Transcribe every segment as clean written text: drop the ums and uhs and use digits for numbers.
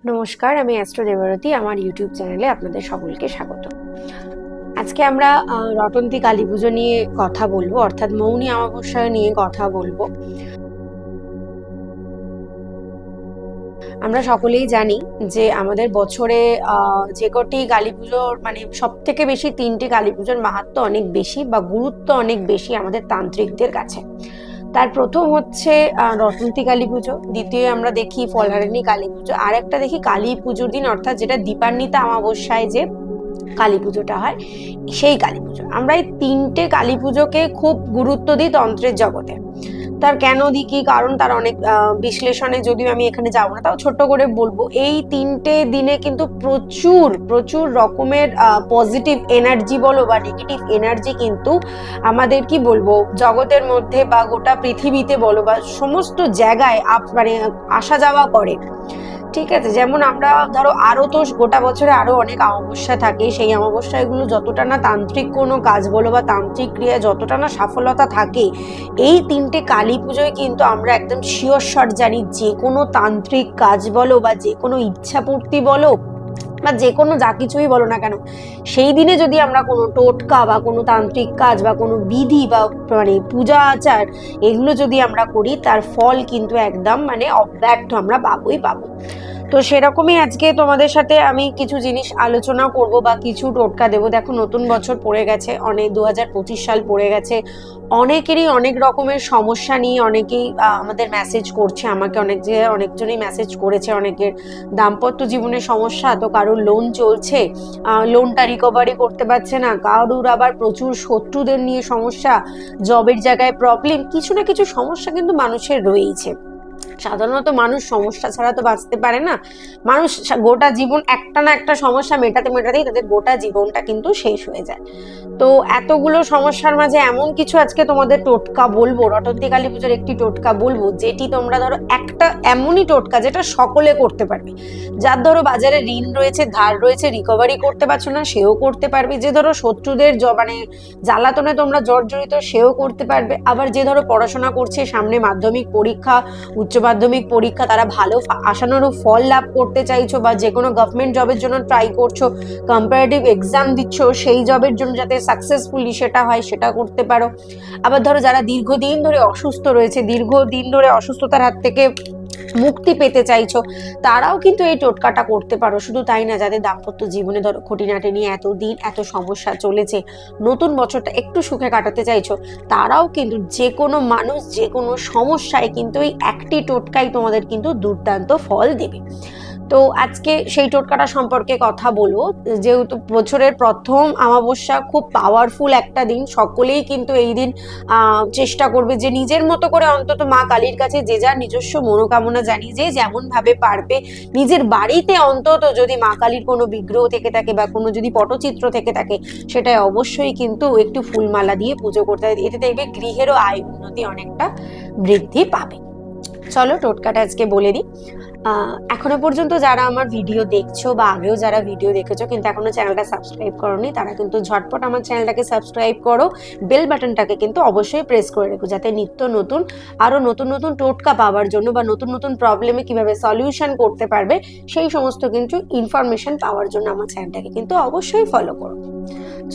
নমস্কার, আমি অ্যাস্ট্রো দেবরতী। আমার ইউটিউব চ্যানেলে আপনাদের সকলকে স্বাগত। আজকে আমরা রটন্তী কালী পুজো নিয়ে কথা বলবো, অর্থাৎ মৌনী অমাবস্যা নিয়ে কথা বলবো। আমরা সকলেই জানি যে আমাদের বছরে যে কটি কালী পুজোর সব থেকে বেশি তিনটি কালী পুজোর মাহাত্ম্য অনেক বেশি বা গুরুত্ব অনেক বেশি আমাদের তান্ত্রিকদের কাছে। তার প্রথম হচ্ছে রটন্তী কালী পুজো, দ্বিতীয় আমরা দেখি ফলহারিণী কালী পুজো, আর একটা দেখি কালী পুজোর দিন অর্থাৎ যেটা দীপান্বিতা অমাবস্যায় যে কালী পুজোটা হয় সেই কালী পুজো। আমরা এই তিনটে কালী পুজোকে খুব গুরুত্ব দিই তন্ত্রের জগতে। তার কেন দিই, কি কারণ, তার অনেক বিশ্লেষণে যদিও আমি এখানে যাবো না, তাও ছোট্ট করে বলবো এই তিনটে দিনে কিন্তু প্রচুর প্রচুর রকমের পজিটিভ এনার্জি বলো বা নেগেটিভ এনার্জি কিন্তু আমাদের কি বলবো জগতের মধ্যে বা গোটা পৃথিবীতে বলো বা সমস্ত জায়গায় আসা যাওয়া করে। ঠিক আছে, যেমন আমরা ধরো আরো তো গোটা বছরে আরো অনেক অমাবস্যা থাকে, সেই অমাবস্যাগুলো যতটা না তান্ত্রিক কোনো কাজ বলো বা তান্ত্রিক ক্রিয়া যতটা না সফলতা থাকে, এই তিনটে কালী পুজোয় কিন্তু আমরা একদম শিওর জানি যে কোনো তান্ত্রিক কাজ বলো বা যে কোনো ইচ্ছাপূর্তি বলো বা যে কোনো যা কিছুই বলো না কেন, সেই দিনে যদি আমরা কোনো টোটকা বা কোনো তান্ত্রিক কাজ বা কোনো বিধি বা পূজা আচার এগুলো যদি আমরা করি, তার ফল কিন্তু একদম অব্যর্থ আমরা পাবোই পাবো। তো সেরকমই আজকে তোমাদের সাথে আমি কিছু জিনিস আলোচনা করব বা কিছু টোটকা দেবো। দেখো, নতুন বছর পড়ে গেছে, 2025 সাল পড়ে গেছে। অনেকেরই অনেক রকমের সমস্যা নিয়ে অনেকেই আমাদের মেসেজ করছে, আমাকে অনেকজনই মেসেজ করেছে। অনেকের দাম্পত্য জীবনের সমস্যা, তো কারোর লোন চলছে, লোনটা রিকভারি করতে পারছে না, কারোর আবার প্রচুর শত্রুদের নিয়ে সমস্যা, জবের জায়গায় প্রবলেম, কিছু না কিছু সমস্যা কিন্তু মানুষের রয়েইছে। সাধারণত মানুষ সমস্যা ছাড়া তো বাঁচতে পারে না। মানুষ গোটা জীবন একটা না একটা সমস্যা মেটাতেই তাদের গোটা জীবনটা কিন্তু শেষ হয়ে যায়। তো এতগুলো সমস্যার মাঝে এমন কিছু আজকে তোমাদের টোটকা বলবো, রটন্তী কালী পুজোর একটি টোটকা বলবো, যেটি তোমরা ধরো একটা এমনই টোটকা যেটা সকলে করতে পারবে। যার ধরো বাজারে ঋণ রয়েছে, ধার রয়েছে, রিকভারি করতে পারছো না, সেও করতে পারবে। যে ধরো শত্রুদের জ্বালাতনে তোমরা জর্জরিত, সেও করতে পারবে। আবার যে ধরো পড়াশোনা করছে, সামনে মাধ্যমিক পরীক্ষা, উচ্চ মাধ্যমিক পরীক্ষা, তারা ভালো আশানুরূপ ফল লাভ করতে চাইছো বা যে কোনো গভর্নমেন্ট জবের জন্য ট্রাই করছো, কম্পারেটিভ এক্সাম দিচ্ছ, সেই জবের জন্য যাতে সাকসেসফুলি সেটা হয়, সেটা করতে পারো। আবার ধরো যারা দীর্ঘদিন ধরে অসুস্থ রয়েছে, দীর্ঘদিন ধরে অসুস্থতার হাত থেকে মুক্তি পেতে চাইছো, তারাও কিন্তু এই টোটকাটা করতে পারো। শুধু তাই না, যাদের দাম্পত্য জীবনে ধরো খুঁটিনাটি নিয়ে এতদিন এত সমস্যা চলেছে, নতুন বছরটা একটু সুখে কাটাতে চাইছো, তারাও কিন্তু যে কোনো মানুষ যে কোনো সমস্যায় কিন্তু এই একটি টোটকাই তোমাদের কিন্তু দুর্দান্ত ফল দেবে। তো আজকে সেই টোটকাটা সম্পর্কে কথা বলবো। যেহেতু বছরের প্রথম অমাবস্যা, খুব পাওয়ারফুল একটা দিন, সকলেই কিন্তু এই দিন চেষ্টা করবে যে নিজের মতো করে অন্তত মা কালীর কাছে যে যার নিজস্ব মনোকামনা জানিয়ে, যে যেমন ভাবে পারবে নিজের বাড়িতে অন্তত যদি মা কালীর কোনো বিগ্রহ থেকে থাকে বা কোনো যদি পটচিত্র থেকে থাকে, সেটাই অবশ্যই কিন্তু একটু ফুলমালা দিয়ে পুজো করতে হবে। এতে দেখবে গৃহেরও আয় উন্নতি অনেকটা বৃদ্ধি পাবে। চলো টোটকাটা আজকে বলে দিই। এখনো পর্যন্ত যারা আমার ভিডিও দেখছো বা আগেও যারা ভিডিও দেখেছো কিন্তু এখনো চ্যানেলটা সাবস্ক্রাইব করোনি, তারা কিন্তু ঝটপট আমার চ্যানেলটাকে সাবস্ক্রাইব করো, বেল বাটনটাকে কিন্তু অবশ্যই প্রেস করে রেখো, যাতে নিত্য নতুন আরো নতুন নতুন টোটকা পাওয়ার জন্য বা নতুন নতুন প্রবলেমে কিভাবে সলিউশন করতে পারবে সেই সমস্ত কিন্তু ইনফরমেশন পাওয়ার জন্য আমার চ্যানেলটাকে কিন্তু অবশ্যই ফলো করো।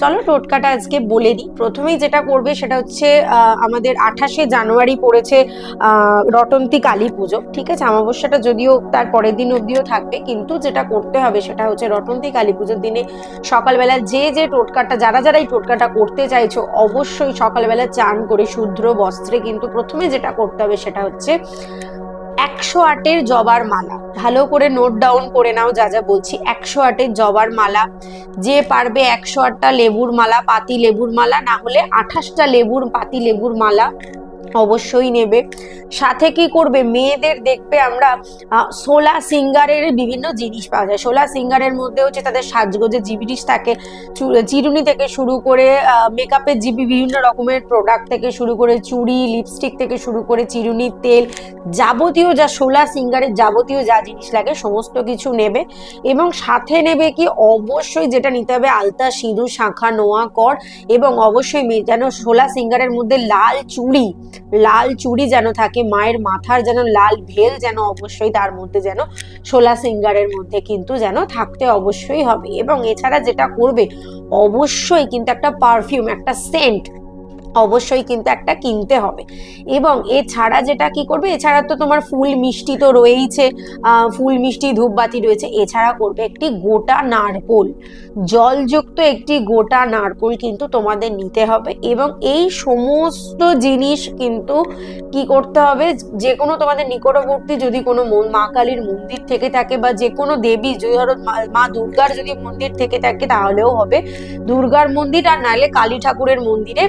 চলো টোটকাটা আজকে বলে দিই। প্রথমেই যেটা করবে সেটা হচ্ছে, আমাদের 28শে জানুয়ারি পড়েছে রটন্তী কালী পুজো। ঠিক আছে, অমাবস্যাটা যদিও তার পরের দিন অবধিও থাকবে, কিন্তু যেটা করতে হবে সেটা হচ্ছে রটন্তী কালী পুজোর দিনে সকালবেলা যে টোটকাটা যারা এই টোটকাটা করতে চাইছো, অবশ্যই সকালবেলা চান করে শুদ্ধ বস্ত্রে কিন্তু প্রথমে যেটা করতে হবে সেটা হচ্ছে 108-এর জবার মালা। ভালো করে নোট ডাউন করে নাও যা যা বলছি। 108-এর জবার মালা, যে পারবে 108টা লেবুর মালা, পাতি লেবুর মালা, না হলে 28টা পাতি লেবুর মালা অবশ্যই নেবে। সাথে কি করবে, মেয়েদের দেখবে আমরা 16 সিঙ্গারের বিভিন্ন জিনিস পাওয়া যায়। 16 সিঙ্গারের মধ্যে হচ্ছে তাদের সাজগোজের জিনিস থাকে, চিরুনি থেকে শুরু করে মেকআপের বিভিন্ন রকমের প্রোডাক্ট থেকে শুরু করে চুড়ি, লিপস্টিক থেকে শুরু করে চিরুনির তেল, যাবতীয় যা 16 সিঙ্গারের যাবতীয় যা জিনিস লাগে সমস্ত কিছু নেবে। এবং সাথে নেবে কি, অবশ্যই যেটা নিতে হবে, আলতা, সিঁদুর, শাঁখা, নোয়া, কর, এবং অবশ্যই যেন 16 সিঙ্গারের মধ্যে লাল চুড়ি লাল চুড়ি যেন থাকে, মায়ের মাথার যেন লাল ভেল যেন অবশ্যই তার মধ্যে যেন 16 সিঙ্গারের মধ্যে কিন্তু যেন থাকতে অবশ্যই হবে। এবং এছাড়া যেটা করবে, অবশ্যই কিন্তু একটা পারফিউম, একটা সেন্ট অবশ্যই কিন্তু একটা কিনতে হবে। এবং এছাড়া যেটা কি করবে, এছাড়া তো তোমার ফুল মিষ্টি তো রয়েইছে, ফুল মিষ্টি ধূপবাতি রয়েছে, এছাড়া করবে একটি গোটা নারকোল, জলযুক্ত একটি গোটা নারকোল কিন্তু তোমাদের নিতে হবে। এবং এই সমস্ত জিনিস কিন্তু কি করতে হবে, যে কোনো তোমাদের নিকটবর্তী যদি কোনো মা কালীর মন্দির থেকে থাকে বা যে কোনো দেবী, যদি ধরো মা দুর্গার যদি মন্দির থেকে থাকে তাহলেও হবে, দুর্গার মন্দির আর নাহলে কালী ঠাকুরের মন্দিরে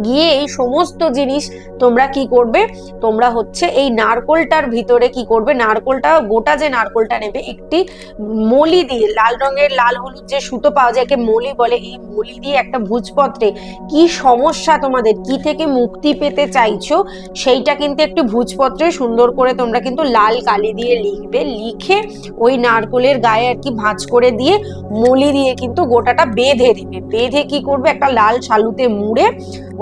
গিয়ে এই সমস্ত জিনিস তোমরা কি করবে, তোমরা হচ্ছে এই নারকোলটার ভিতরে কি করবে, নারকোলটা গোটা যে নারকোলটা নেবে, একটি মলি দিয়ে, লাল রঙের লাল হলুদ যে সুতো পাওয়া যায়, একে মলি বলে, এই মলি দিয়ে একটা ভুজপত্রে কি সমস্যা তোমাদের, কি থেকে মুক্তি পেতে চাইছো, সেইটা কিন্তু একটু ভুজপত্রে সুন্দর করে তোমরা কিন্তু লাল কালি দিয়ে লিখবে, লিখে ওই নারকোলের গায়ে আর কি ভাঁজ করে দিয়ে মলি দিয়ে কিন্তু গোটাটা বেঁধে দেবে। বেঁধে কি করবে, একটা লাল শালুতে মুড়ে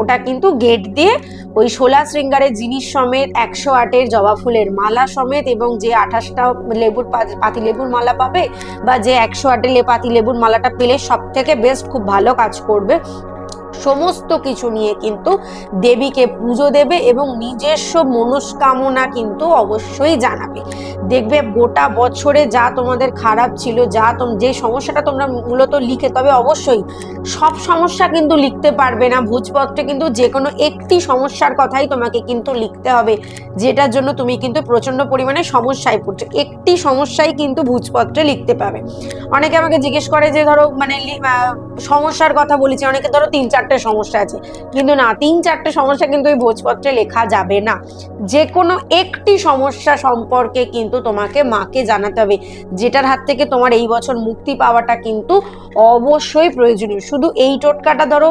ওটা কিন্তু গেট দিয়ে ওই 16 শৃঙ্গারের জিনিস সমেত, 108-এর জবা ফুলের মালা সমেত, এবং যে 28টা লেবুর পাতি লেবুর মালা পাবে বা যে 108-এর পাতি লেবুর মালাটা পেলে সব থেকে বেস্ট, খুব ভালো কাজ করবে, সমস্ত কিছু নিয়ে কিন্তু দেবীকে পুজো দেবে এবং নিজস্ব মনস্কামনা কিন্তু অবশ্যই জানাবে। দেখবে গোটা বছরে যা তোমাদের খারাপ ছিল, যে সমস্যাটা তোমরা মূলত লিখে, তবে অবশ্যই সব সমস্যা কিন্তু লিখতে পারবে না ভোজপত্রে, কিন্তু যে কোনো একটি সমস্যার কথাই তোমাকে কিন্তু লিখতে হবে, যেটার জন্য তুমি কিন্তু প্রচন্ড পরিমাণে সমস্যায় পড়ছো, একটি সমস্যাই কিন্তু ভোজপত্রে লিখতে পাবে। অনেকে আমাকে জিজ্ঞেস করে যে ধরো মানে সমস্যার কথা বলেছি, অনেকে ধরো 3-4টে সমস্যা আছে, কিন্তু না, 3-4টে সমস্যা কিন্তু ওই ভোজপত্রে লেখা যাবে না, যে কোনো একটি সমস্যা সম্পর্কে কিন্তু তোমাকে মাকে জানাতে হবে, যেটার হাত থেকে তোমার এই বছর মুক্তি পাওয়াটা কিন্তু অবশ্যই প্রয়োজনীয়। শুধু এই টোটকাটা ধরো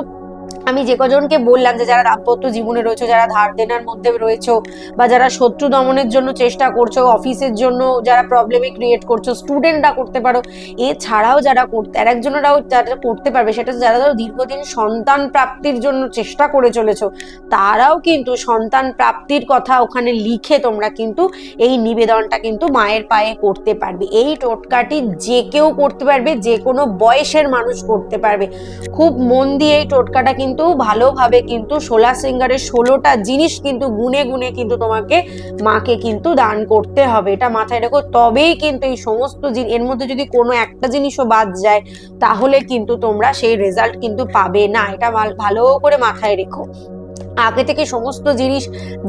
আমি যে কজনকে বললাম, যে যারা দাম্পত্য জীবনে রয়েছে, যারা ধার দেনার মধ্যে রয়েছে, বা যারা শত্রু দমনের জন্য চেষ্টা করছো, অফিসের জন্য যারা প্রবলেমে ক্রিয়েট করছো, স্টুডেন্টরা করতে পারো, এছাড়াও যারা আরেকজনেরাও যারা করতে পারবে, সেটা যারা ধরো দীর্ঘদিন সন্তান প্রাপ্তির জন্য চেষ্টা করে চলেছো, তারাও কিন্তু সন্তান প্রাপ্তির কথা ওখানে লিখে তোমরা কিন্তু এই নিবেদনটা কিন্তু মায়ের পায়ে করতে পারবে। এই টোটকাটি যে কেউ করতে পারবে, যে কোনো বয়সের মানুষ করতে পারবে। খুব মন দিয়ে এই টোটকাটা কিন্তু ভালোভাবে কিন্তু 16 শৃঙ্গারের 16টা জিনিস কিন্তু গুনে গুনে কিন্তু তোমাকে মাকে কিন্তু দান করতে হবে, এটা মাথায় রেখো। তবেই কিন্তু এই সমস্ত এর মধ্যে যদি কোনো একটা জিনিসও বাদ যায়, তাহলে কিন্তু তোমরা সেই রেজাল্ট কিন্তু পাবে না, এটা ভালো করে মাথায় রেখো। আগে থেকে সমস্ত জিনিস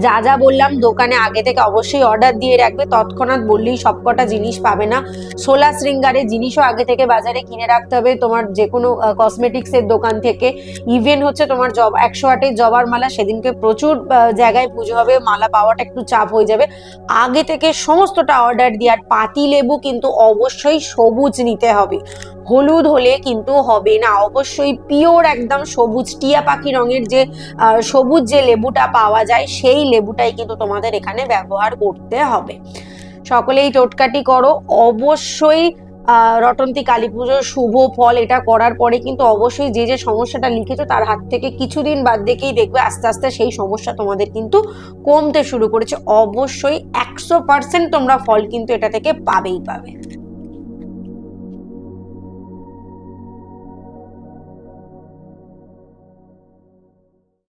যা যা বললাম দোকানে আগে থেকে অবশ্যই অর্ডার দিয়ে রাখবে, তৎক্ষণাৎ বললেই সবকটা জিনিস পাবে না। 16 শৃঙ্গারের জিনিসও আগে থেকে বাজারে কিনে রাখতে হবে, তোমার যে কোনো কসমেটিক্সের দোকান থেকে। ইভেন হচ্ছে তোমার 108-এর জবার মালা, সেদিনকে প্রচুর জায়গায় পুজো হবে, মালা পাওয়াটা একটু চাপ হয়ে যাবে, আগে থেকে সমস্তটা অর্ডার দিয়ে। আর পাতি লেবু কিন্তু অবশ্যই সবুজ নিতে হবে, হলুদ হলে কিন্তু হবে না, অবশ্যই পিওর একদম সবুজ টিয়া পাখি রঙের যে সবুজ যে লেবুটা পাওয়া যায়, সেই লেবুটাই কিন্তু তোমাদের এখানে ব্যবহার করতে হবে। সকলেই টোটকাটি করো অবশ্যই। রটন্তী কালী পুজোর শুভ ফল, এটা করার পরে কিন্তু অবশ্যই যে যে সমস্যাটা লিখেছো তার হাত থেকে কিছুদিন বাদ দেখেই দেখবে আস্তে আস্তে সেই সমস্যা তোমাদের কিন্তু কমতে শুরু করেছে। অবশ্যই 100% তোমরা ফল কিন্তু এটা থেকে পাবেই পাবে।